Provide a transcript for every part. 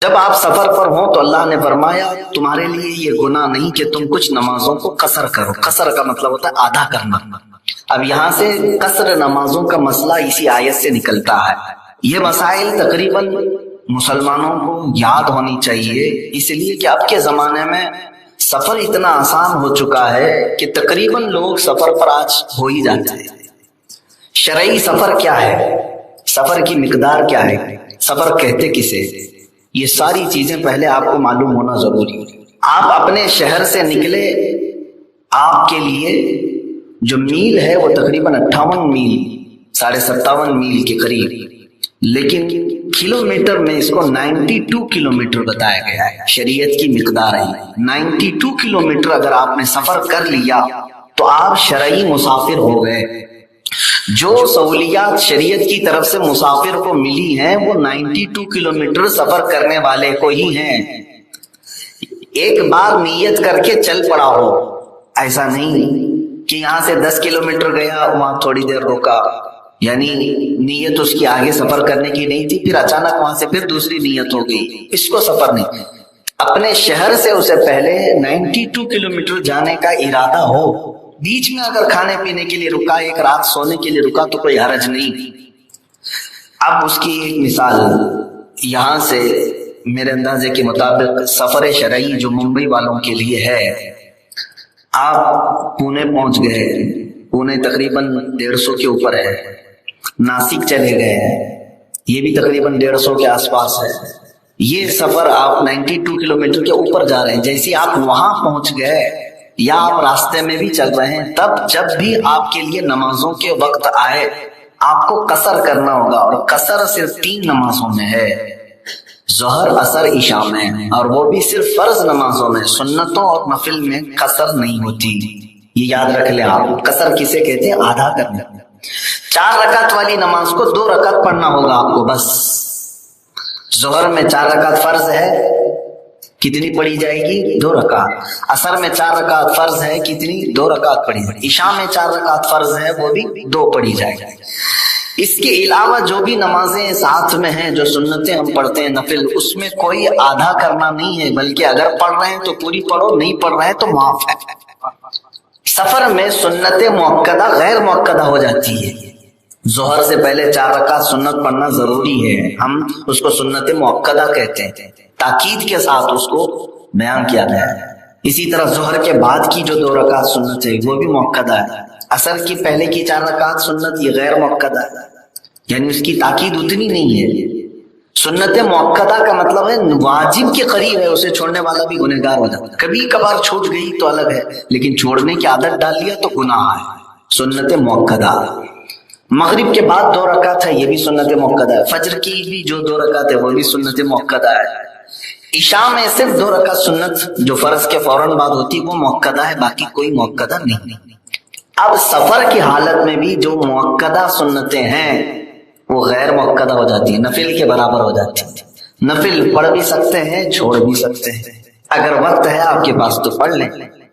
جب آپ سفر پر ہوں تو اللہ نے فرمایا تمہارے لیے یہ گناہ نہیں کہ تم کچھ نمازوں کو قصر کرو. قصر کا مطلب ہوتا ہے آدھا کرنا. اب یہاں سے قصر نمازوں کا مسئلہ اسی آیت سے نکلتا ہے. یہ مسائل تقریباً مسلمانوں کو یاد ہونی چاہیے، اس لیے کہ اب کے زمانے میں سفر اتنا آسان ہو چکا ہے کہ تقریباً لوگ سفر پر آج ہو ہی جاتے ہیں. شرعی سفر کیا ہے، سفر کی مقدار کیا ہے، سفر کہتے کسے، یہ ساری چیزیں پہلے آپ کو معلوم ہونا ضروری ہے. آپ اپنے شہر سے نکلے، آپ کے لیے جو میل ہے وہ تقریباً 58 میل 57.5 میل کے قریب، لیکن کلومیٹر میں اس کو 92 کلومیٹر بتایا گیا ہے. شریعت کی مقدار ہے 92 کلومیٹر. اگر آپ نے سفر کر لیا تو آپ شرعی مسافر ہو گئے. جو سہولیات شریعت کی طرف سے مسافر کو ملی ہیں وہ 92 کلومیٹر سفر کرنے والے کو ہی ہیں. ایک بار نیت کر کے چل پڑا ہو، ایسا نہیں کہ یہاں سے 10 کلومیٹر گیا وہاں تھوڑی دیر روکا، یعنی نیت اس کی آگے سفر کرنے کی نہیں تھی، پھر اچانک وہاں سے پھر دوسری نیت ہو گئی، اس کو سفر نہیں. اپنے شہر سے اسے پہلے 92 کلومیٹر جانے کا ارادہ ہو، بیچ میں اگر کھانے پینے کے لیے رکا، ایک رات سونے کے لیے رکا تو کوئی حرج نہیں. اب اس کی ایک مثال یہاں سے میرے اندازے کے مطابق سفر شرعی جو ممبئی والوں کے لیے ہے، آپ پونے پہنچ گئے، پونے تقریباً 150 کے اوپر ہے، ناسک چلے گئے یہ بھی تقریباً 150 کے آس پاس ہے. یہ سفر آپ 92 کلومیٹر کے اوپر جا رہے ہیں. جیسے آپ وہاں پہنچ گئے یا آپ راستے میں بھی چل رہے ہیں، تب جب بھی آپ کے لیے نمازوں کے وقت آئے آپ کو قصر کرنا ہوگا. اور قصر صرف 3 نمازوں میں ہے، ظہر، عصر، عشاء میں، اور وہ بھی صرف فرض نمازوں میں. سنتوں اور نفل میں قصر نہیں ہوتی، یہ یاد رکھ لیں آپ. قصر کسے کہتے ہیں؟ آدھا کرنا. 4 رکعت والی نماز کو 2 رکعت پڑھنا ہوگا آپ کو بس. ظہر میں 4 رکعت فرض ہے، کتنی پڑھی جائے گی؟ 2 رکعت. عصر میں 4 رکعت فرض ہے، کتنی؟ 2 رکعت پڑھی جائے گی. عشاء میں 4 رکعت فرض ہے، وہ بھی 2 پڑھی جائے گی. اس کے علاوہ جو بھی نمازیں ساتھ میں ہیں، جو سنتیں ہم پڑھتے ہیں نفل، اس میں کوئی آدھا کرنا نہیں ہے، بلکہ اگر پڑھ رہے ہیں تو پوری پڑھو، نہیں پڑھ رہے ہیں تو معاف ہے. سفر میں سنت مؤکدہ غیر مؤکدہ ہو جاتی ہے. ظہر سے پہلے 4 رکعت سنت پڑھنا ضروری ہے، ہم اس کو سنت مؤکدہ کہتے ہیں، تاکید کے ساتھ اس کو بیان کیا گیا ہے. اسی طرح ظہر کے بعد کی جو 2 رکعت سنت ہے وہ بھی مؤکدہ ہے. عصر کی پہلے کی 4 رکعت سنت یہ غیر مؤکدہ ہے، یعنی اس کی تاکید اتنی نہیں ہے. سنت مؤکدہ کا مطلب ہے واجب کے قریب ہے، اسے چھوڑنے والا بھی گنہگار ہو جاتا ہے. کبھی کبھار چھوٹ گئی تو الگ ہے، لیکن چھوڑنے کی عادت ڈال لیا تو گناہ ہے. سنت مؤکدہ. مغرب کے بعد 2 رکعت ہے، یہ بھی سنت مؤکدہ ہے. فجر کی بھی جو 2 رکعت ہے وہ بھی سنت مؤکدہ ہے. عشاء میں صرف 2 رکعت سنت جو فرض کے فوراً بعد ہوتی وہ مؤکدہ ہے، باقی کوئی مؤکدہ نہیں. اب سفر کی حالت میں بھی جو مؤکدہ سنتیں ہیں وہ غیر مؤکدہ ہو جاتی ہیں، نفل کے برابر ہو جاتی ہیں. نفل پڑھ بھی سکتے ہیں، چھوڑ بھی سکتے ہیں. اگر وقت ہے آپ کے پاس تو پڑھ لیں،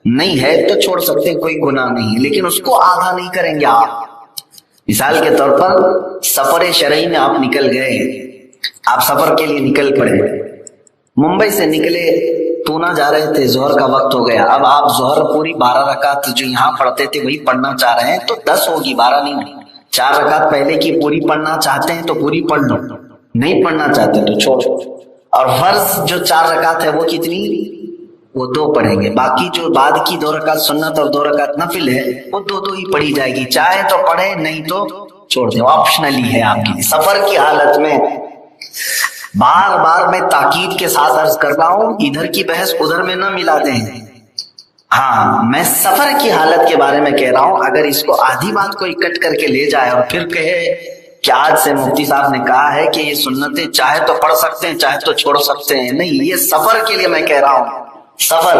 نہیں ہے تو چھوڑ سکتے ہیں، کوئی گناہ نہیں، لیکن اس کو آدھا نہیں کریں گے آپ. مثال کے طور پر سفر شرعی میں آپ نکل گئے، آپ سفر کے لیے نکل پڑے، ممبئی سے نکلے، پونا جا رہے تھے، ظہر کا وقت ہو گیا. اب آپ ظہر پوری 12 رکعت جو یہاں پڑھتے تھے وہی پڑھنا چاہ رہے ہیں تو 10 ہوگی، 12 نہیں ہوگی. 4 رکعت پہلے کی پوری پڑھنا چاہتے ہیں تو پوری پڑھ لو، نہیں پڑھنا چاہتے تو چھوڑو. اور فرض جو 4 رکعت ہے وہ کتنی؟ وہ 2 پڑھیں گے. باقی جو بعد کی 2 رکعت سنت اور 2 رکعت نفل ہے وہ 2 ہی پڑھی جائے گی. چاہے تو پڑھے، نہیں تو چھوڑ دیں، آپشنلی ہے آپ کی. سفر کی حالت میں بار بار میں تاکید کے ساتھ عرض کر رہا ہوں، ادھر کی بحث ادھر میں نہ ملا دیں. ہاں، میں سفر کی حالت کے بارے میں کہہ رہا ہوں. اگر اس کو آدھی بات کوئی کٹ کر کے لے جائے اور پھر کہے کہ آج سے مفتی صاحب نے کہا ہے کہ یہ سنتیں چاہے تو پڑھ سکتے ہیں چاہے تو چھوڑ سکتے ہیں، نہیں، یہ سفر کے لیے میں کہہ رہا ہوں. سفر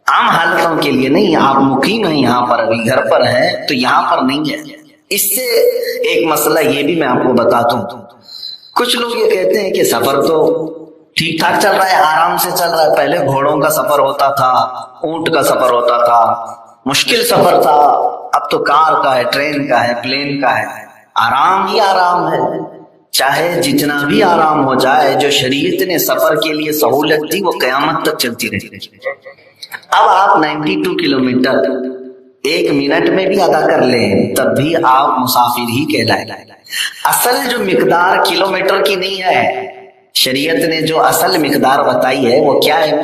عام حالتوں کے لیے نہیں. آپ مقیم ہیں یہاں پر، ابھی گھر پر ہیں تو یہاں پر نہیں ہے. اس سے ایک مسئلہ یہ بھی میں آپ کو بتا دوں. کچھ لوگ یہ کہتے ہیں کہ سفر تو ٹھیک ٹھاک چل رہا ہے، آرام سے چل رہا ہے. پہلے گھوڑوں کا سفر ہوتا تھا، اونٹ کا سفر ہوتا تھا، مشکل سفر تھا. اب تو کار کا ہے، ٹرین کا ہے، پلین کا ہے، آرام ہی آرام ہے. چاہے جتنا بھی آرام ہو جائے، جو شریعت نے سفر کے لیے سہولت دی وہ قیامت تک چلتی رہے گی۔ اب آپ 92 کلومیٹر 1 منٹ میں بھی ادا کر لیں تب بھی آپ مسافر ہی کہلائے۔ اصل جو مقدار کلومیٹر کی نہیں ہے، شریعت نے جو اصل مقدار بتائی ہے وہ کیا ہے؟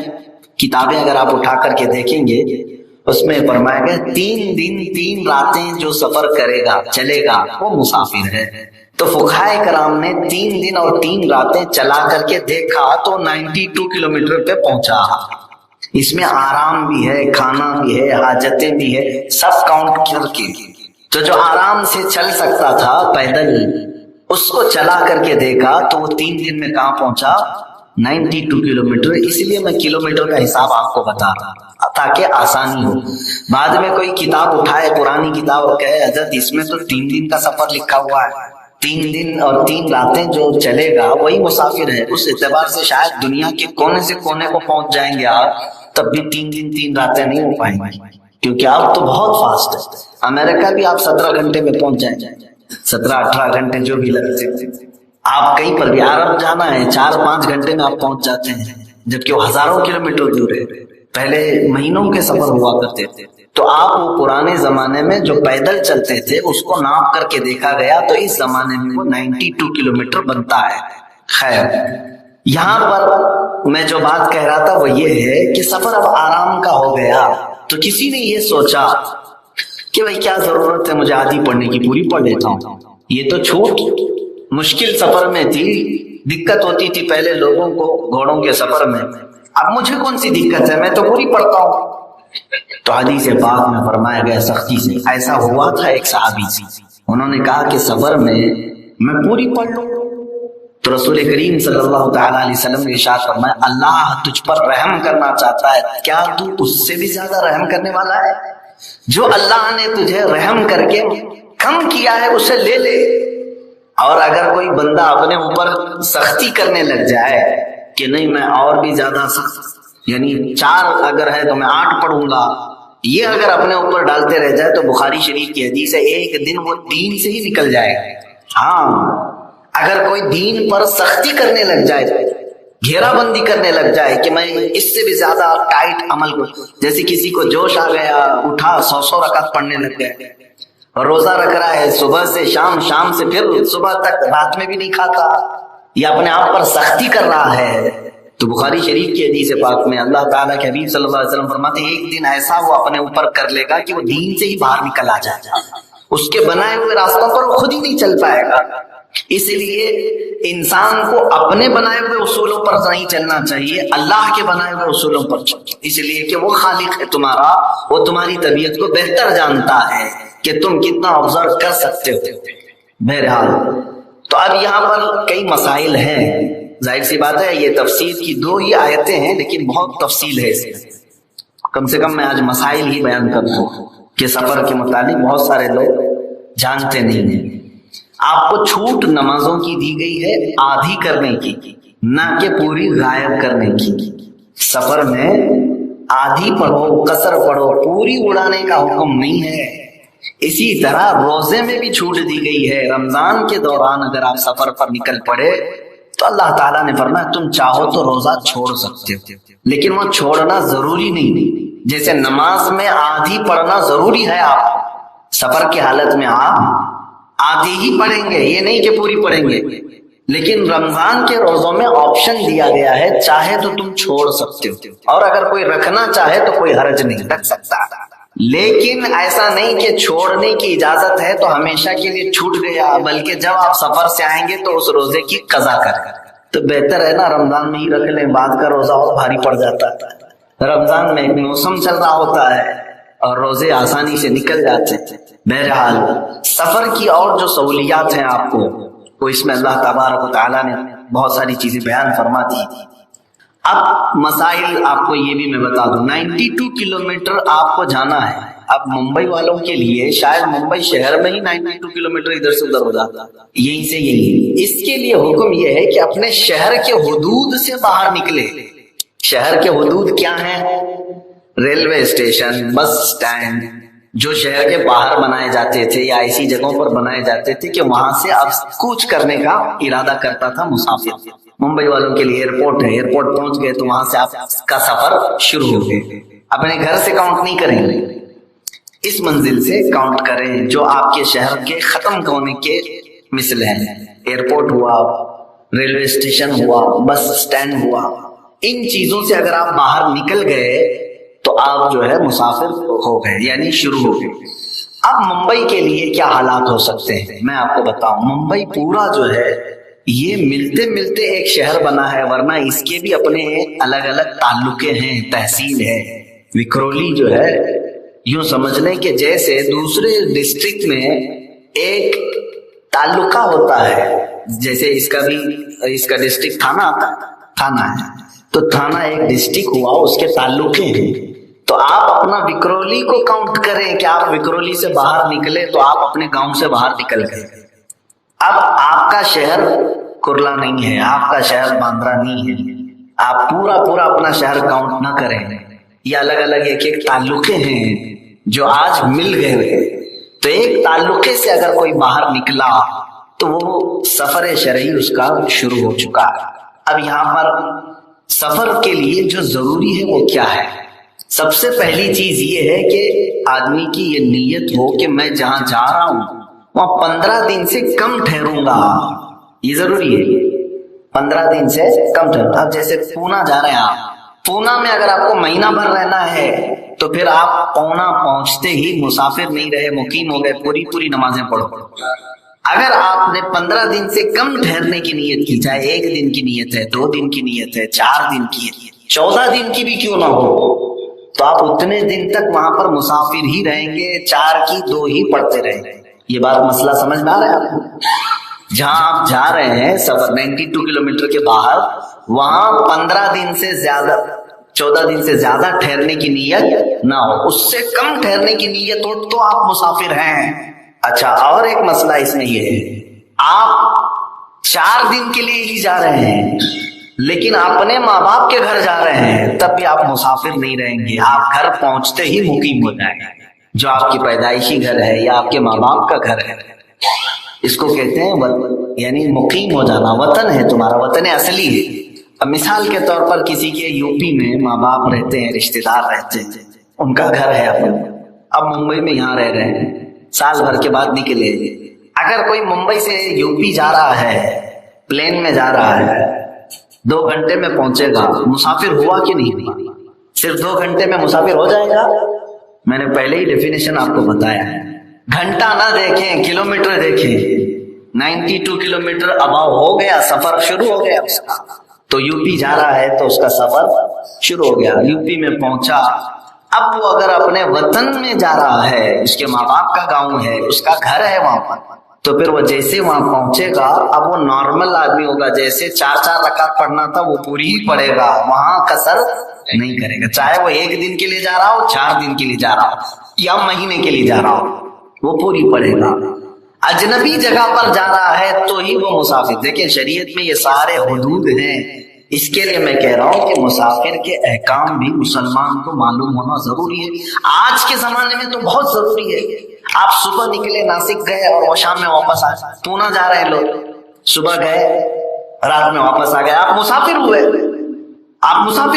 کتابیں اگر آپ اٹھا کر کے دیکھیں گے اس میں فرمایا گیا 3 دن 3 راتیں جو سفر کرے گا چلے گا وہ مسافر ہے۔ تو فقہائے کرام نے 3 دن اور 3 راتیں چلا کر کے دیکھا تو 92 کلومیٹر پہ پہنچا۔ اس میں آرام بھی ہے، کھانا بھی ہے، حاجتیں بھی ہے، سب کاؤنٹ کر کے۔ تو جو آرام سے چل سکتا تھا پیدل، اس کو چلا کر کے دیکھا تو وہ 3 دن میں کہاں پہنچا؟ 92 کلومیٹر۔ اس لیے میں کلومیٹر کا حساب آپ کو بتا رہا تاکہ آسانی ہو۔ بعد میں کوئی کتاب اٹھائے، پرانی کتاب، اور کہے حضرت اس میں تو 3 دن کا سفر لکھا ہوا ہے، 3 دن اور 3 راتیں جو چلے گا وہی مسافر ہے۔ اس اعتبار سے شاید دنیا کے کونے سے کونے کو پہنچ جائیں گے آپ، تب بھی 3 دن 3 راتیں نہیں ہو پائیں گی، کیونکہ آپ تو بہت فاسٹ ہے۔ امریکہ بھی آپ 17 گھنٹے میں پہنچ جائیں، 17-18 گھنٹے جو بھی لگتے ہیں۔ آپ کہیں پر بھی عرب جانا ہے 4-5 گھنٹے میں آپ پہنچ جاتے ہیں، جبکہ وہ ہزاروں کلومیٹر دور ہے۔ پہلے مہینوں کے سفر ہوا کرتے تھے۔ تو آپ وہ پرانے زمانے میں جو پیدل چلتے تھے اس کو ناپ کر کے دیکھا گیا تو اس زمانے میں وہ 92 کلومیٹر بنتا ہے۔ خیر، یہاں پر میں جو بات کہہ رہا تھا وہ یہ ہے کہ سفر اب آرام کا ہو گیا تو کسی نے یہ سوچا کہ بھائی کیا ضرورت ہے مجھے آدھی پڑھنے کی، پوری پڑھ لیتا ہوں۔ یہ تو چھوٹ مشکل سفر میں تھی، دقت ہوتی تھی پہلے لوگوں کو گھوڑوں کے سفر میں، اب مجھے کون سی دقت ہے، میں تو پوری پڑھتا ہوں۔ تو حدیث پاک میں فرمایا گیا سختی سے، ایسا ہوا تھا ایک صحابی سے، انہوں نے کہا کہ سفر میں پوری پڑھ لوں، تو رسول کریم صلی اللہ تعالی علیہ وسلم نے ارشاد فرمایا اللہ تجھ پر رحم کرنا چاہتا ہے، کیا تو اس سے بھی زیادہ رحم کرنے والا ہے؟ جو اللہ نے تجھے رحم کر کے کم کیا ہے اسے لے لے۔ اور اگر کوئی بندہ اپنے اوپر سختی کرنے لگ جائے کہ نہیں میں اور بھی زیادہ سخت، یعنی 4 اگر ہے تو میں 8 پڑھوں گا، یہ اگر اپنے اوپر ڈالتے رہ جائے تو بخاری شریف کی حدیث ہے ایک دن وہ دین سے ہی نکل جائے گا۔ ہاں، اگر کوئی دین پر سختی کرنے لگ جائے، گھیرا بندی کرنے لگ جائے کہ میں اس سے بھی زیادہ ٹائٹ عمل کروں، جیسے کسی کو جوش آ گیا، اٹھا 100 رکعت پڑھنے لگ گئے، اور روزہ رکھ رہا ہے صبح سے شام، شام سے پھر صبح تک، رات میں بھی نہیں کھاتا، یا اپنے آپ پر سختی کر رہا ہے، تو بخاری شریف کی حدیث پاک میں اللہ تعالیٰ کے حبیب صلی اللہ علیہ وسلم فرماتے ہیں ایک دن ایسا وہ اپنے اوپر کر لے گا کہ وہ دین سے ہی باہر نکل آ جائے گا، اس کے بنائے ہوئے راستوں پر وہ خود ہی نہیں چل پائے گا۔ اس لیے انسان کو اپنے بنائے ہوئے اصولوں پر نہیں چلنا چاہیے، اللہ کے بنائے ہوئے اصولوں پر چلنا، اس لیے کہ وہ خالق ہے تمہارا، وہ تمہاری طبیعت کو بہتر جانتا ہے کہ تم کتنا آبزرو کر سکتے ہو۔ بہرحال تو اب یہاں پر کئی مسائل ہیں، ظاہر سی بات ہے یہ تفسیر کی 2 ہی آیتیں ہیں لیکن بہت تفصیل ہے اس میں، کم سے کم میں آج مسائل ہی بیان کرتا ہوں کہ سفر کے متعلق بہت سارے لوگ جانتے نہیں ہیں۔ آپ کو چھوٹ نمازوں کی دی گئی ہے آدھی کرنے کی، نہ کہ پوری غائب کرنے کی۔ سفر میں آدھی پڑھو، قصر پڑھو، پوری اڑانے کا حکم نہیں ہے۔ اسی طرح روزے میں بھی چھوٹ دی گئی ہے، رمضان کے دوران اگر آپ سفر پر نکل پڑے تو اللہ تعالیٰ نے فرمایا تم چاہو تو روزہ چھوڑ سکتے ہو، لیکن وہ چھوڑنا ضروری نہیں۔ جیسے نماز میں آدھی پڑھنا ضروری ہے، آپ سفر کی حالت میں آپ آدھی ہی پڑھیں گے، یہ نہیں کہ پوری پڑھیں گے، لیکن رمضان کے روزوں میں آپشن دیا گیا ہے چاہے تو تم چھوڑ سکتے ہو، اور اگر کوئی رکھنا چاہے تو کوئی حرج نہیں، رکھ سکتا، لیکن ایسا نہیں کہ چھوڑنے کی اجازت ہے تو ہمیشہ کے لیے چھوٹ گیا، بلکہ جب آپ سفر سے آئیں گے تو اس روزے کی قضا کریں۔ تو بہتر ہے نا رمضان میں ہی رکھ لیں، بعد کا روزہ اور بھاری پڑ جاتا ہے۔ رمضان میں ایک موسم چل رہا ہوتا ہے اور روزے آسانی سے نکل جاتے ہیں۔ بہرحال سفر کی اور جو سہولیات ہیں آپ کو، وہ اس میں اللہ تبارک و تعالیٰ نے بہت ساری چیزیں بیان فرما دی۔ اب مسائل آپ کو یہ بھی میں بتا دوں، 92 کلومیٹر آپ کو جانا ہے۔ اب ممبئی والوں کے لیے شاید ممبئی شہر میں ہی 92 کلومیٹر ادھر سے ادھر ہو جاتا، یہیں سے یہی۔ اس کے لیے حکم یہ ہے کہ اپنے شہر کے حدود سے باہر نکلے۔ شہر کے حدود کیا ہیں؟ ریلوے اسٹیشن، بس اسٹینڈ، جو شہر کے باہر بنائے جاتے تھے یا ایسی جگہوں پر بنائے جاتے تھے کہ وہاں سے اب کوچ کرنے کا ارادہ کرتا تھا مسافر. ممبئی والوں کے لیے ایئرپورٹ ہے، ایئرپورٹ پہنچ گئے تو وہاں سے آپ کا سفر شروع ہو گئے. اپنے گھر سے کاؤنٹ نہیں کریں گے، اس منزل سے کاؤنٹ کریں جو آپ کے شہر کے ختم ہونے کے مثل ہے. ایئرپورٹ ہوا، ریلوے اسٹیشن ہوا، بس اسٹینڈ ہوا، ان چیزوں سے اگر آپ باہر نکل گئے تو آپ جو ہے مسافر ہو گئے، یعنی شروع ہو گئے. اب ممبئی کے لیے کیا حالات ہو سکتے ہیں میں آپ کو بتاؤں. ممبئی پورا جو ہے یہ ملتے ملتے ایک شہر بنا ہے، ورنہ اس کے بھی اپنے الگ الگ تعلقے ہیں، تحصیل ہے. وکرولی جو ہے یوں سمجھ لیں کہ جیسے دوسرے ڈسٹرکٹ میں ایک تعلقہ ہوتا ہے، جیسے اس کا ڈسٹرکٹ تھانہ ہے، تو تھانہ ایک ڈسٹرکٹ ہوا، اس کے تعلقے ہیں. تو آپ اپنا وکرولی کو کاؤنٹ کریں کہ آپ وکرولی سے باہر نکلے تو آپ اپنے گاؤں سے باہر نکل گئے. اب آپ کا شہر کرلا نہیں ہے، آپ کا شہر باندرا نہیں ہے. آپ پورا اپنا شہر کاؤنٹ نہ کریں. یہ الگ الگ ایک تعلقے ہیں جو آج مل گئے ہوئے. تو ایک تعلقے سے اگر کوئی باہر نکلا تو وہ سفر شرعی اس کا شروع ہو چکا. اب یہاں پر سفر کے لیے جو ضروری ہے وہ کیا ہے؟ سب سے پہلی چیز یہ ہے کہ آدمی کی یہ نیت ہو کہ میں جہاں جا رہا ہوں وہاں 15 دن سے کم ٹھہروں گا. یہ ضروری ہے، 15 دن سے کم ٹھہروں. اب جیسے پونا جا رہے ہیں آپ، پونا میں اگر آپ کو مہینہ بھر رہنا ہے تو پھر آپ پونا پہنچتے ہی مسافر نہیں رہے، مقیم ہو گئے، پوری نمازیں پڑھو. اگر آپ نے 15 دن سے کم ٹھہرنے کی نیت کی، چاہے 1 دن کی نیت ہے، 2 دن کی نیت ہے، 4 دن کی ہے، 14 دن کی بھی کیوں نہ ہو، تو آپ اتنے دن تک وہاں پر مسافر ہی رہیں گے، 4 کی 2 ہی پڑھتے رہیں گے. یہ بات مسئلہ سمجھ میں آ رہا ہے آپ کو؟ جہاں آپ جا رہے ہیں سفر 92 کلومیٹر کے باہر، وہاں 15 دن سے زیادہ، 14 دن سے زیادہ ٹھہرنے کی نیت نہ ہو. اس سے کم ٹھہرنے کی نیت ہو تو آپ مسافر ہیں. اچھا، اور ایک مسئلہ اس میں یہ ہے، آپ 4 دن کے لیے ہی جا رہے ہیں لیکن اپنے ماں باپ کے گھر جا رہے ہیں، تب بھی آپ مسافر نہیں رہیں گے. آپ گھر پہنچتے ہی مقیم ہو جائیں گے. جو آپ کی پیدائشی گھر ہے یا آپ کے ماں باپ کا گھر ہے، اس کو کہتے ہیں یعنی مقیم ہو جانا. وطن ہے تمہارا، وطن اصلی ہے. اب مثال کے طور پر کسی کے یو پی میں ماں باپ رہتے ہیں، رشتہ دار رہتے ہیں، ان کا گھر ہے اپنا. اب ممبئی میں یہاں رہ رہے ہیں، سال بھر کے بعد نکلے. اگر کوئی ممبئی سے یو پی جا رہا ہے، پلین میں جا رہا ہے، 2 گھنٹے میں پہنچے گا، مسافر ہوا کہ نہیں ہوا؟ صرف 2 گھنٹے میں مسافر ہو جائے گا. میں نے پہلے ہی ڈیفینیشن آپ کو بتایا ہے. گھنٹہ نہ دیکھیں، کلومیٹر دیکھیں. 92 کلومیٹر اباؤ ہو گیا، سفر شروع ہو گیا اس کا. تو یو پی جا رہا ہے تو اس کا سفر شروع ہو گیا، یو پی میں پہنچا. اب وہ اگر اپنے وطن میں جا رہا ہے، اس کے ماں باپ کا گاؤں ہے، اس کا گھر ہے وہاں پر، تو پھر وہ جیسے وہاں پہنچے گا، اب وہ نارمل آدمی ہوگا. جیسے 4 رکعت پڑھنا تھا وہ پوری ہی پڑھے گا، وہاں قصر نہیں کرے گا. چاہے وہ 1 دن کے لیے جا رہا ہو، 4 دن کے لیے جا رہا ہو یا مہینے کے لیے جا رہا ہو، وہ پوری پڑھے گا. اجنبی جگہ پر جا رہا ہے تو ہی وہ مسافر. دیکھیں شریعت میں یہ سارے حدود ہیں. اس کے لیے میں کہہ رہا ہوں کہ مسافر کے احکام بھی مسلمان کو معلوم ہونا ضروری ہے. آج کے زمانے میں تو بہت ضروری ہے. آپ صبح نکلے، ناسک گئے اور وہ شام میں واپس آئے. پونا جا رہے ہیں لوگ، صبح گئے، رات میں واپس آ گئے. آپ مسافر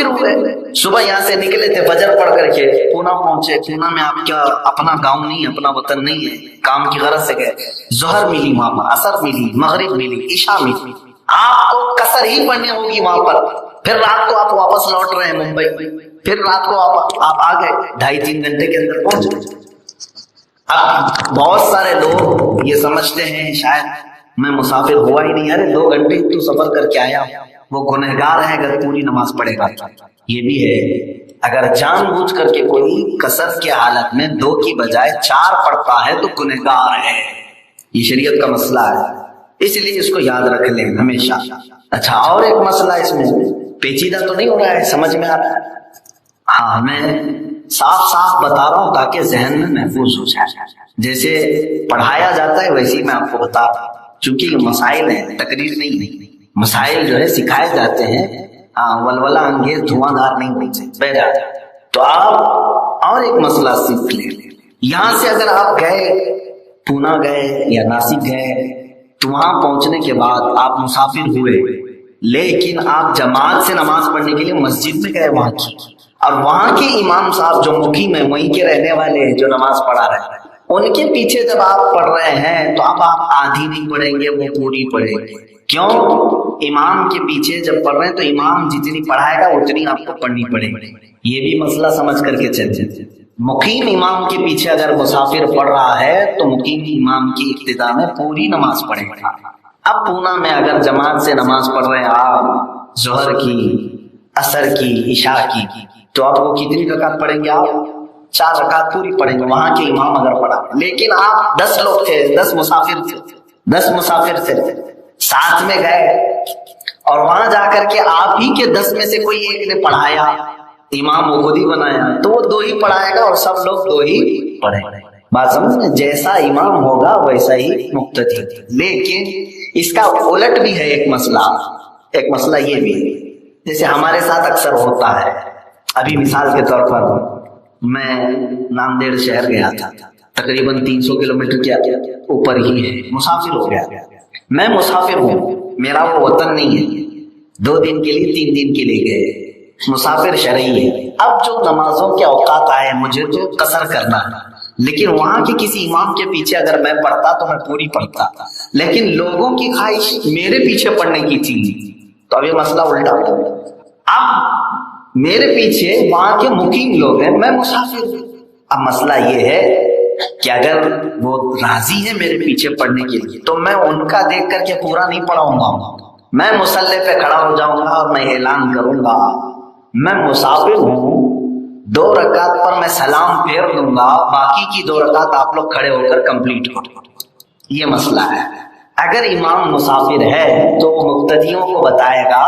ہوئے. صبح یہاں سے نکلے تھے، فجر پڑھ کر کے پونا پہنچے. پونا میں آپ کا اپنا گاؤں نہیں، اپنا وطن نہیں ہے، کام کی غرض سے گئے. ظہر ملی وہاں پر، عصر ملی، مغرب ملی، عشاء ملی. آپ کو قصر ہی پڑھنی ہوگی وہاں پر. پھر رات کو آپ واپس لوٹ رہے ہیں ممبئی، پھر رات کو آپ آ گئے، 2.5-3 گھنٹے کے اندر پہنچ گئے. اب بہت سارے لوگ یہ سمجھتے ہیں شاید میں مسافر ہوا ہی نہیں. ارے 2 گھنٹے تو سفر کر کے آیا، وہ گنہگار ہے اگر پوری نماز پڑھے گا. یہ بھی ہے، اگر جان بوجھ کر کے کوئی قصر کی حالت میں 2 کی بجائے 4 پڑھتا ہے تو گنہگار ہے. یہ شریعت کا مسئلہ ہے، اس لیے اس کو یاد رکھ لیں ہمیشہ. اچھا، اور ایک مسئلہ اس میں پیچیدہ تو نہیں ہو رہا ہے، سمجھ میں آ رہا ہے؟ ہاں، میں صاف بتا رہا ہوں تاکہ ذہن میں محفوظ ہو جائے. جیسے پڑھایا جاتا ہے ویسے ہی میں آپ کو بتا رہا ہوں، چونکہ یہ مسائل ہیں، تقریر نہیں. مسائل جو ہے سکھائے جاتے ہیں، ولولہ انگیز دھواں دھار نہیں ہوتے. بہرحال تو آپ اور ایک مسئلہ سیکھ لیں. یہاں سے اگر آپ گئے پونا گئے یا ناسک گئے تو وہاں پہنچنے کے بعد آپ مسافر ہوئے، لیکن آپ جماعت سے نماز پڑھنے کے لیے مسجد میں گئے وہاں کی، اور وہاں کے امام صاحب جو مقیم ہیں، وہیں کے رہنے والے ہیں جو نماز پڑھا رہے ہیں، ان کے پیچھے جب آپ پڑھ رہے ہیں تو اب آپ آدھی نہیں پڑھیں گے، وہ پوری پڑھیں گے۔ کیوں؟ امام کے پیچھے جب پڑھ رہے ہیں تو امام جتنی پڑھائے گا اتنی آپ کو پڑھنی پڑے گی۔ یہ بھی مسئلہ سمجھ کر کے چلتے، مقیم امام کے پیچھے اگر مسافر پڑھ رہا ہے تو مقیم امام کی ابتدا میں پوری نماز پڑھے گا۔ اب پونا میں اگر جماعت سے نماز پڑھ رہے ہیں آپ ظہر کی، عصر کی، عشاء کی، تو آپ وہ کتنی رکعت پڑھیں گے؟ آپ 4 رکعت پوری پڑھیں گے، وہاں کے امام اگر پڑھا۔ لیکن آپ 10 لوگ تھے، 10 مسافر تھے، ساتھ میں گئے اور وہاں جا کر کے آپ ہی کے 10 میں سے کوئی ایک نے پڑھایا، امام وہ خود ہی بنایا، تو وہ 2 ہی پڑھائے گا اور سب لوگ 2 ہی پڑھیں گے۔ بات سمجھ میں؟ جیسا امام ہوگا ویسا ہی مقتدی۔ لیکن اس کا الٹ بھی ہے ایک مسئلہ یہ بھی ہے، جیسے ہمارے ساتھ اکثر ہوتا ہے۔ ابھی مثال کے طور پر میں ناندیڑ شہر گیا تھا، تقریباً 300 کلومیٹر کے اوپر ہی ہے، مسافر ہو گیا۔ میں مسافر ہوں، میرا وہ وطن نہیں ہے، 2 دن کے لیے 3 دن کے لیے گئے، مسافر شرعی ہے۔ اب جو نمازوں کے اوقات آئے مجھے تو قصر کرنا ہے، لیکن وہاں کے کسی امام کے پیچھے اگر میں پڑھتا تو میں پوری پڑھتا، لیکن لوگوں کی خواہش میرے پیچھے پڑھنے کی تھی، تو اب یہ مسئلہ الٹا ہو گیا۔ اب میرے پیچھے وہاں کے مقیم لوگ ہیں، میں مسافر ہوں۔ اب مسئلہ یہ ہے کہ اگر وہ راضی ہے میرے پیچھے پڑھنے کے لیے تو میں ان کا دیکھ کر کے پورا نہیں پڑھاؤں گا، میں مصلی پہ کھڑا ہو جاؤں گا اور میں اعلان کروں گا میں مسافر ہوں، 2 رکعت پر میں سلام پھیر دوں گا، باقی کی 2 رکعت آپ لوگ کھڑے ہو کر کمپلیٹ کرو۔ یہ مسئلہ ہے۔ اگر امام مسافر ہے تو مقتدیوں کو بتائے گا،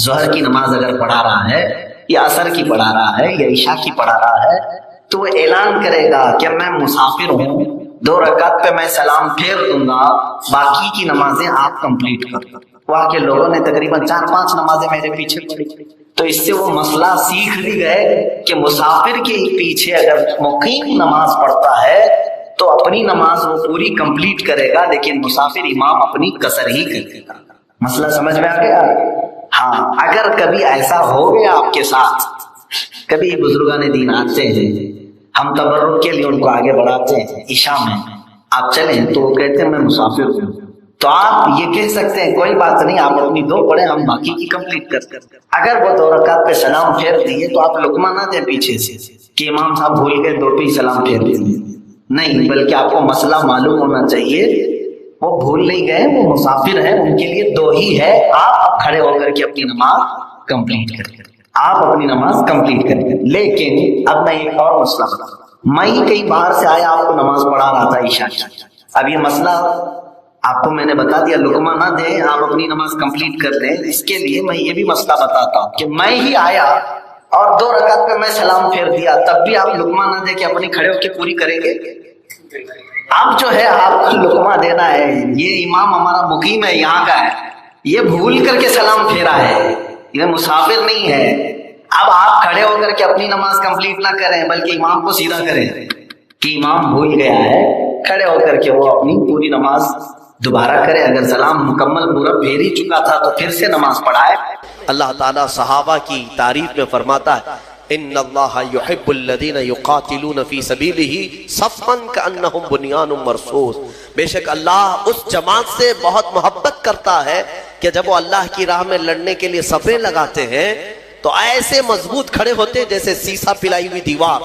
ظہر کی نماز اگر پڑھا رہا ہے یا عصر کی پڑھا رہا ہے یا عشاء کی پڑھا رہا ہے تو وہ اعلان کرے گا کہ میں مسافر ہوں، 2 رکعت پہ میں سلام پھیر دوں گا، باقی کی نمازیں آپ کمپلیٹ کر دو۔ وہاں کے لوگوں نے تقریباً 4-5 نمازیں میرے پیچھے پڑھی، تو اس سے وہ مسئلہ سیکھ بھی گئے کہ مسافر کے پیچھے اگر مقیم نماز پڑھتا ہے تو اپنی نماز وہ پوری کمپلیٹ کرے گا، لیکن مسافر امام اپنی قصر ہی کرے گا۔ مسئلہ سمجھ میں آ گیا؟ ہاں، اگر کبھی ایسا ہو گیا آپ کے ساتھ، کبھی بزرگان دین آتے ہیں، ہم تبرک کے لیے ان کو آگے بڑھاتے ہیں، عشاء میں آپ چلیں تو وہ کہتے ہیں میں مسافر ہوں، تو آپ یہ کہہ سکتے ہیں کوئی بات نہیں، آپ اپنی 2 پڑھیں، ہم باقی کی کمپلیٹ کرتے ہیں۔ اگر وہ 2 رکعت پہ سلام پھیر دیے تو آپ لقمہ نہ دیں پیچھے سے کہ امام صاحب بھول گئے 2 پہ ہی سلام پھیر دیے، نہیں، بلکہ آپ کو مسئلہ معلوم ہونا چاہیے، وہ بھول نہیں گئے، وہ مسافر ہیں، ان کے لیے 2 ہی ہے، آپ اب کھڑے ہو کر کے اپنی نماز کمپلیٹ کریں، آپ اپنی نماز کمپلیٹ کریں۔ لیکن اب میں ایک اور مسئلہ بتاؤں، میں ہی کہیں باہر سے آیا، آپ کو نماز پڑھا رہا تھا عشاء کی، اب یہ مسئلہ آپ کو میں نے بتا دیا، لقمہ نہ دیں، آپ اپنی نماز کمپلیٹ کر لیں۔ اس کے لیے میں یہ بھی مسئلہ بتاتا ہوں کہ میں ہی آیا اور 2 رکعت پہ میں سلام پھیر دیا، تب بھی آپ لقمہ نہ دے کے اپنی کھڑے ہو کے پوری کریں گے؟ اب جو ہے آپ کو لقمہ دینا ہے، یہ امام ہمارا مقیم ہے، یہاں کا ہے، یہ بھول کر کے سلام پھیرا ہے، یہ مسافر نہیں ہے۔ اب آپ کھڑے ہو کر کے اپنی نماز کمپلیٹ نہ کریں بلکہ امام کو سیدھا کریں کہ امام بھول گیا ہے، کھڑے ہو کر کے وہ اپنی پوری نماز دوبارہ کرے، اگر سلام مکمل پورا پھیر ہی چکا تھا تو پھر سے نماز پڑھائے۔ اللہ تعالیٰ صحابہ کی تعریف میں فرماتا ہے ان اللہ یحب الذین یقاتلون فی سبیلہ صفا کانہم بنیان مرصوص، بے شک اللہ اس جماعت سے بہت محبت کرتا ہے کہ جب وہ اللہ کی راہ میں لڑنے کے لیے صفیں لگاتے ہیں تو ایسے مضبوط کھڑے ہوتے ہیں جیسے سیسا پلائی ہوئی دیوار۔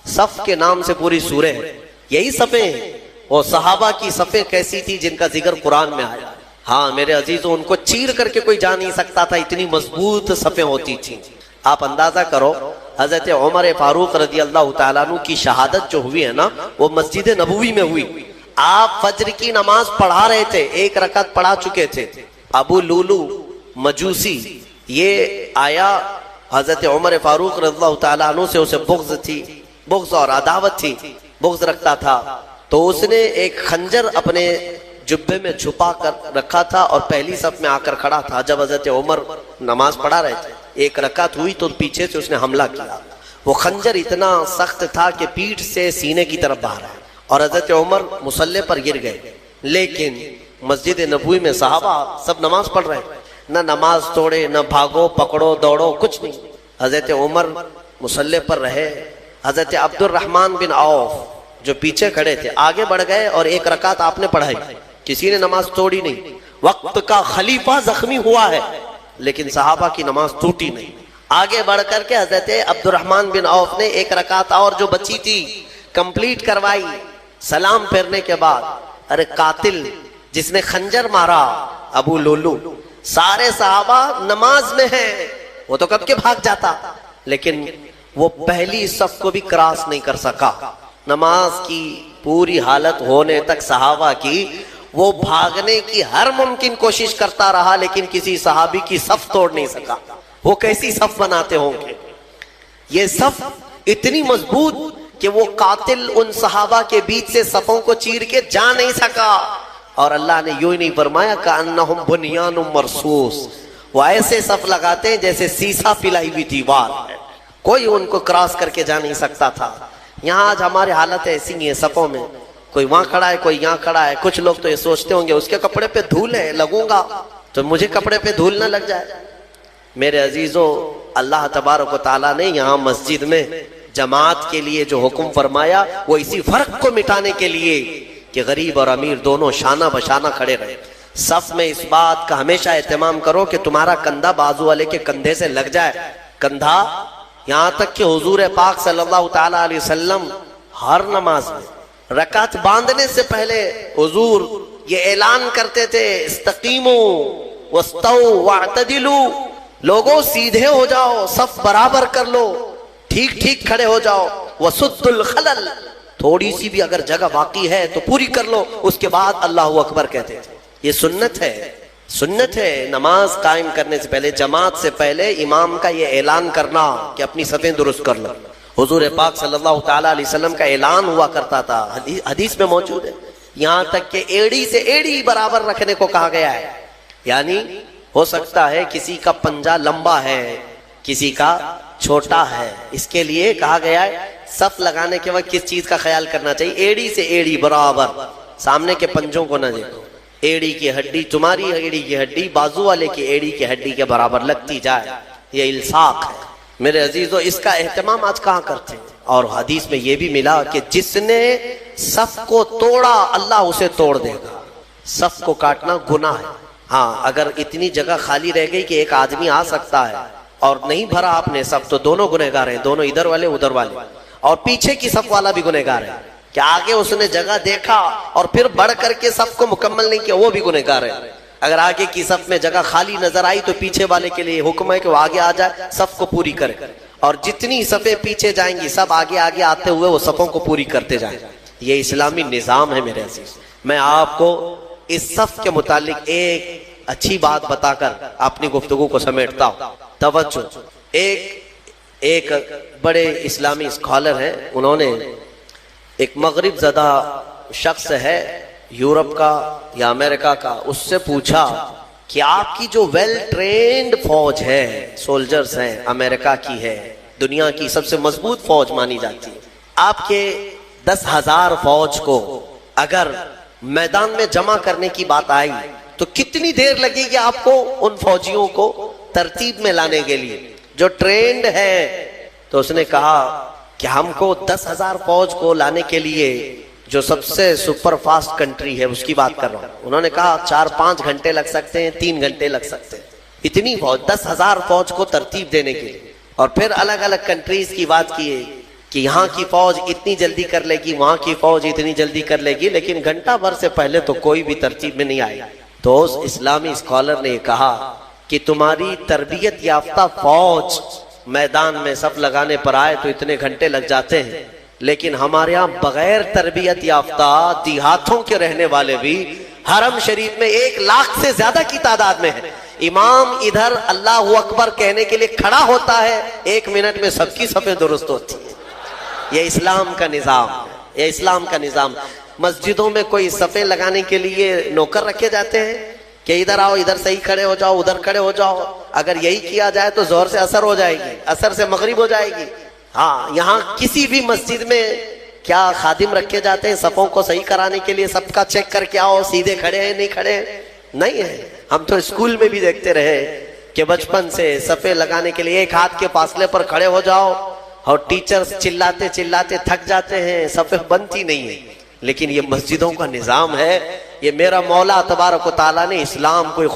صف کے نام سے پوری سورہ ہے، یہی صفیں ہیں۔ وہ صحابہ کی صفیں کیسی تھی جن کا ذکر قرآن میں آیا، ہاں میرے عزیزوں، ان کو چیر کر کے کوئی جا نہیں سکتا تھا، اتنی مضبوط صفیں ہوتی تھیں۔ آپ اندازہ کرو حضرت عمر فاروق رضی اللہ تعالیٰ عنہ کی شہادت جو ہوئی ہے نا، وہ مسجد نبوی میں ہوئی۔ آپ فجر کی نماز پڑھا رہے تھے، 1 رکعت پڑھا چکے تھے، ابو لولو مجوسی یہ آیا، حضرت عمر فاروق رضی اللہ تعالیٰ عنہ سے اسے بغض اور عداوت تھی، بغض رکھتا تھا، تو اس نے ایک خنجر اپنے جبے میں چھپا کر رکھا تھا اور پہلی صف میں آ کر کھڑا تھا۔ جب حضرت عمر نماز پڑھا رہے تھے، 1 رکعت ہوئی تو پیچھے سے اس نے حملہ کیا، وہ خنجر اتنا سخت تھا کہ پیٹھ سے سینے کی طرف باہر ہے، اور حضرت عمر مصلی پر گر گئے۔ لیکن مسجد نبوی میں صحابہ سب نماز پڑھ رہے ہیں، نہ نماز توڑے، نہ بھاگو پکڑو دوڑو، کچھ نہیں۔ حضرت عمر مصلی پر رہے، حضرت عبد الرحمن بن عوف جو پیچھے کھڑے تھے آگے بڑھ گئے اور ایک رکعت آپ نے پڑھائی، کسی نے نماز توڑی نہیں۔ وقت کا خلیفہ زخمی ہوا ہے لیکن صحابہ کی نماز ٹوٹی نہیں۔ آگے بڑھ کر کے حضرت عبد الرحمن بن عوف نے ایک رکعت اور جو بچی تھی کمپلیٹ کروائی۔ سلام پھیرنے کے بعد ارے قاتل جس نے خنجر مارا ابو لولو، سارے صحابہ نماز میں ہیں، وہ تو کب کے بھاگ جاتا، لیکن وہ پہلی صف کو بھی کراس نہیں کر سکا۔ نماز کی پوری حالت ہونے تک صحابہ کی وہ بھاگنے کی ہر ممکن کوشش کرتا رہا، لیکن کسی صحابی کی صف توڑ نہیں سکا۔ وہ کیسی صف بناتے ہوں گے؟ یہ صف اتنی مضبوط کہ وہ قاتل ان صحابہ کے بیچ سے صفوں کو چیر کے جا نہیں سکا، اور اللہ نے یوں ہی نہیں فرمایا کأنہم بنیان مرصوص، وہ ایسے صف لگاتے ہیں جیسے سیسا پلائی ہوئی دیوار ہے، کوئی ان کو کراس کر کے جا نہیں سکتا تھا۔ یہاں آج ہماری حالت ایسی ہی ہے، صفوں میں کوئی وہاں کھڑا ہے کوئی یہاں کھڑا ہے۔ کچھ لوگ تو یہ سوچتے ہوں گے اس کے کپڑے پہ دھول ہے، لگوں گا تو مجھے کپڑے پہ دھول نہ لگ جائے۔ میرے عزیزو، اللہ تبارک و تعالیٰ نے یہاں مسجد میں جماعت کے لیے جو حکم فرمایا وہ اسی فرق کو مٹانے کے لیے کہ غریب اور امیر دونوں شانہ بشانہ کھڑے رہے۔ صف میں اس بات کا ہمیشہ اہتمام کرو کہ تمہارا کندھا بازو والے کے کندھے سے لگ جائے، کندھا، یہاں تک کہ حضور پاک صلی اللہ تعالی علیہ وسلم ہر نماز میں رکعت باندھنے سے پہلے حضور یہ اعلان کرتے تھے استقیموا واستووا واعتدلوا، لوگوں سیدھے ہو جاؤ، صف برابر کر لو، ٹھیک ٹھیک کھڑے ہو جاؤ، وسد الخلل، تھوڑی سی بھی اگر جگہ باقی ہے تو پوری کر لو، اس کے بعد اللہ اکبر کہتے تھے۔ یہ سنت ہے، سنت ہے نماز قائم کرنے سے پہلے، جماعت سے پہلے امام کا یہ اعلان کرنا کہ اپنی صفیں درست کر لو۔ حضور پاک صلی اللہ تعالی علیہ وسلم کا اعلان ہوا کرتا تھا، حدیث میں موجود ہے، یہاں تک کہ ایڑی سے ایڑی برابر رکھنے کو کہا گیا ہے۔ یعنی ہو سکتا ہے کسی کا پنجہ لمبا ہے کسی کا چھوٹا ہے، اس کے لیے کہا گیا ہے صف لگانے کے وقت کس چیز کا خیال کرنا چاہیے؟ ایڑی سے ایڑی برابر، سامنے کے پنجوں کو نہ دیکھو، ایڑی کی ہڈی، تمہاری ایڑی کی ہڈی بازو والے کی ایڑی کی ہڈی کے برابر لگتی جائے، یہ الصاق ہے۔ میرے عزیزو، اس کا اہتمام آج کہاں کرتے ہیں؟ اور حدیث میں یہ بھی ملا کہ جس نے صف کو توڑا اللہ اسے توڑ دے گا۔ صف کو کاٹنا گناہ ہے، ہاں اگر اتنی جگہ خالی رہ گئی کہ ایک آدمی آ سکتا ہے اور نہیں بھرا آپ نے صف، تو دونوں گنہگار ہیں، دونوں ادھر والے ادھر والے، اور پیچھے کی صف والا بھی گنہگار ہے کہ آگے اس نے جگہ دیکھا اور پھر بڑھ کر کے صف کو مکمل نہیں کیا، وہ بھی گنہگار ہے۔ اگر آگے کی صف میں جگہ خالی نظر آئی تو پیچھے والے کے لیے حکم ہے کہ وہ آگے آ جائے، صف کو پوری کرے، اور جتنی صفیں پیچھے جائیں گی سب آگے آگے آتے ہوئے وہ صفوں کو پوری کرتے جائیں۔ یہ اسلامی نظام ہے میرے عزیز۔ میں آپ کو اس صف کے متعلق ایک اچھی بات بتا کر اپنی گفتگو کو سمیٹتا ہوں، توجہ۔ ایک بڑے اسلامی اسکالر ہیں، انہوں نے ایک مغرب زدہ شخص ہے یورپ کا یا امریکہ کا، اس سے پوچھا کہ آپ کی جو ویل ٹرینڈ فوج ہے، سولجرز ہیں، امریکہ کی ہے، دنیا کی سب سے مضبوط فوج مانی جاتی ہے، آپ کے 10,000 فوج کو اگر میدان میں جمع کرنے کی بات آئی تو کتنی دیر لگے گی آپ کو ان فوجیوں کو ترتیب میں لانے کے لیے جو ٹرینڈ ہے؟ تو اس نے کہا کہ ہم کو 10,000 فوج کو لانے کے لیے جو سب سے سپر فاسٹ کنٹری ہے اس کی بات کر رہا ہوں۔ انہوں نے کہا 4-5 گھنٹے لگ سکتے ہیں، 3 گھنٹے لگ سکتے ہیں، اتنی فوج 10,000 فوج کو ترتیب دینے کے لیے۔ اور پھر الگ الگ کنٹریز کی بات کی ہے کہ یہاں کی فوج اتنی جلدی کر لے گی، وہاں کی فوج اتنی جلدی کر لے گی، لیکن گھنٹہ بھر سے پہلے تو کوئی بھی ترتیب میں نہیں آئے۔ تو اس اسلامی اسکالر نے کہا کہ تمہاری تربیت یافتہ فوج میدان میں صف لگانے پر آئے تو اتنے گھنٹے لگ جاتے ہیں، لیکن ہمارے ہاں بغیر تربیت یافتہ دیہاتوں کے رہنے والے بھی حرم شریف میں 1 لاکھ سے زیادہ کی تعداد میں ہے۔ امام ادھر اللہ اکبر کہنے کے لیے کھڑا ہوتا ہے، 1 منٹ میں سب کی صفیں درست ہوتی ہیں۔ یہ اسلام کا نظام ہے، یہ اسلام کا نظام۔ مسجدوں میں کوئی صفیں لگانے کے لیے نوکر رکھے جاتے ہیں کہ ادھر آؤ، ادھر صحیح کھڑے ہو جاؤ، ادھر کھڑے ہو جاؤ۔ اگر یہی کیا جائے تو ظہر سے عصر ہو جائے گی، عصر سے مغرب ہو جائے گی، ہاں یہاں کسی بھی مسجد میں کیا خادم رکھے جاتے ہیں صفوں کو صحیح کرانے کے لیے؟ سب کا چیک کر کے آؤ سیدھے کھڑے ہیں نہیں کھڑے ہیں؟ نہیں ہے. ہم تو اسکول میں بھی دیکھتے رہے کہ بچپن سے صفیں لگانے کے لیے ایک ہاتھ کے فاصلے پر کھڑے ہو جاؤ اور ٹیچرز چلاتے چلاتے تھک جاتے ہیں، صفیں بنتی نہیں ہیں. لیکن یہ مسجدوں کا نظام ہے. یہ میرا مولا تبارک و تعالیٰ نے اسلام کو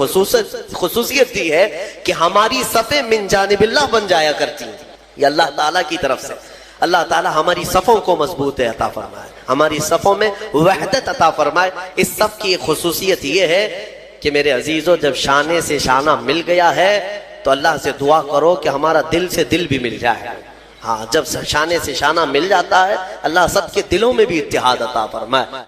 خصوصیت دی ہے کہ ہماری صفیں من جانب اللہ بن جایا کرتی ہیں. یہ اللہ تعالیٰ کی طرف سے. اللہ تعالیٰ ہماری صفوں کو مضبوط عطا فرمائے، ہماری صفوں میں وحدت عطا فرمائے. اس صف کی ایک خصوصیت یہ ہے کہ میرے عزیزو جب شانے سے شانہ مل گیا ہے تو اللہ سے دعا کرو کہ ہمارا دل سے دل بھی مل جائے. ہاں جب شانے سے شانہ مل جاتا ہے اللہ سب کے دلوں میں بھی اتحاد عطا فرمائے.